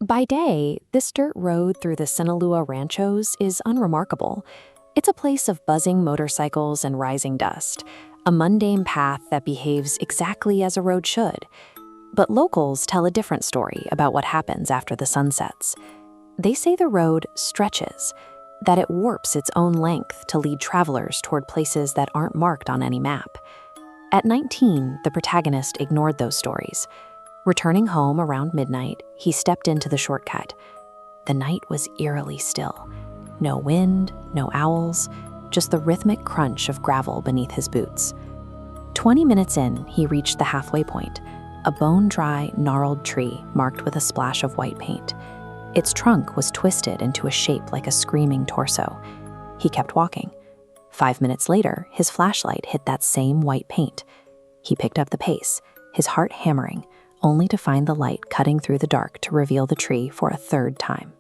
By day, this dirt road through the Sinaloa Ranchos is unremarkable. It's a place of buzzing motorcycles and rising dust, a mundane path that behaves exactly as a road should. But locals tell a different story about what happens after the sun sets. They say the road stretches, that it warps its own length to lead travelers toward places that aren't marked on any map. At 19, the protagonist ignored those stories. Returning home around midnight, he stepped into the shortcut. The night was eerily still. No wind, no owls, just the rhythmic crunch of gravel beneath his boots. 20 minutes in, he reached the halfway point, a bone-dry, gnarled tree marked with a splash of white paint. Its trunk was twisted into a shape like a screaming torso. He kept walking. 5 minutes later, his flashlight hit that same white paint. He picked up the pace, his heart hammering, only to find the light cutting through the dark to reveal the tree for a third time.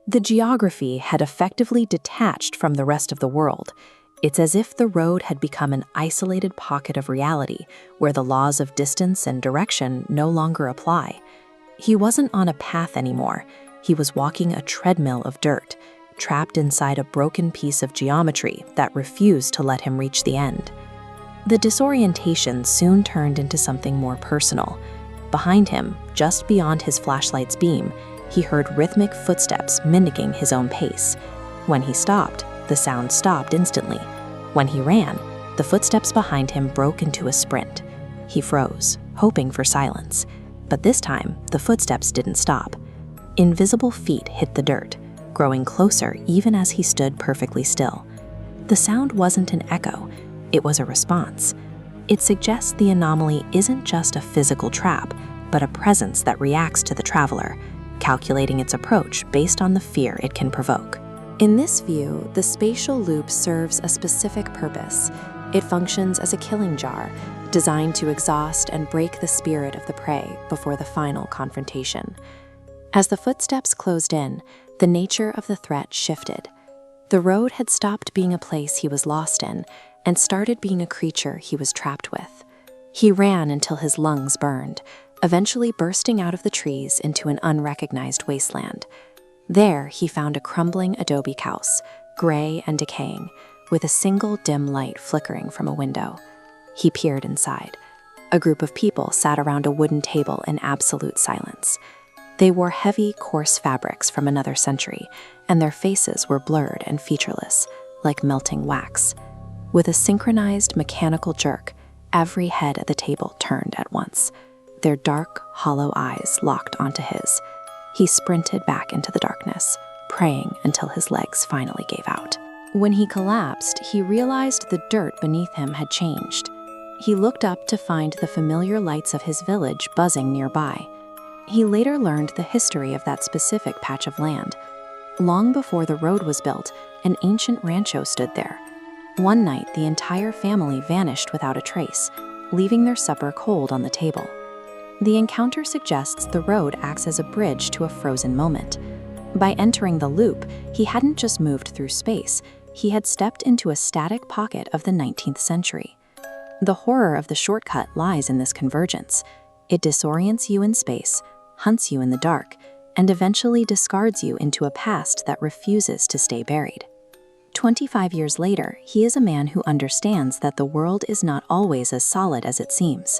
The geography had effectively detached from the rest of the world. It's as if the road had become an isolated pocket of reality where the laws of distance and direction no longer apply. He wasn't on a path anymore. He was walking a treadmill of dirt, trapped inside a broken piece of geometry that refused to let him reach the end. The disorientation soon turned into something more personal. Behind him, just beyond his flashlight's beam, he heard rhythmic footsteps mimicking his own pace. When he stopped, the sound stopped instantly. When he ran, the footsteps behind him broke into a sprint. He froze, hoping for silence. But this time, the footsteps didn't stop. Invisible feet hit the dirt, growing closer even as he stood perfectly still. The sound wasn't an echo, it was a response. It suggests the anomaly isn't just a physical trap, but a presence that reacts to the traveler, calculating its approach based on the fear it can provoke. In this view, the spatial loop serves a specific purpose. It functions as a killing jar, designed to exhaust and break the spirit of the prey before the final confrontation. As the footsteps closed in, the nature of the threat shifted. The road had stopped being a place he was lost in and started being a creature he was trapped with. He ran until his lungs burned, eventually bursting out of the trees into an unrecognized wasteland. There, he found a crumbling adobe house, gray and decaying, with a single dim light flickering from a window. He peered inside. A group of people sat around a wooden table in absolute silence. They wore heavy, coarse fabrics from another century, and their faces were blurred and featureless, like melting wax. With a synchronized mechanical jerk, every head at the table turned at once. Their dark, hollow eyes locked onto his. He sprinted back into the darkness, praying until his legs finally gave out. When he collapsed, he realized the dirt beneath him had changed. He looked up to find the familiar lights of his village buzzing nearby. He later learned the history of that specific patch of land. Long before the road was built, an ancient rancho stood there. One night, the entire family vanished without a trace, leaving their supper cold on the table. The encounter suggests the road acts as a bridge to a frozen moment. By entering the loop, he hadn't just moved through space, he had stepped into a static pocket of the 19th century. The horror of the shortcut lies in this convergence. It disorients you in space, hunts you in the dark, and eventually discards you into a past that refuses to stay buried. 25 years later, he is a man who understands that the world is not always as solid as it seems.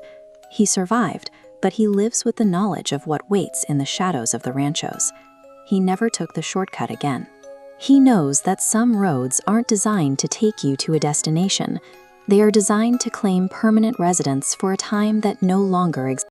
He survived, but he lives with the knowledge of what waits in the shadows of the ranchos. He never took the shortcut again. He knows that some roads aren't designed to take you to a destination. They are designed to claim permanent residence for a time that no longer exists.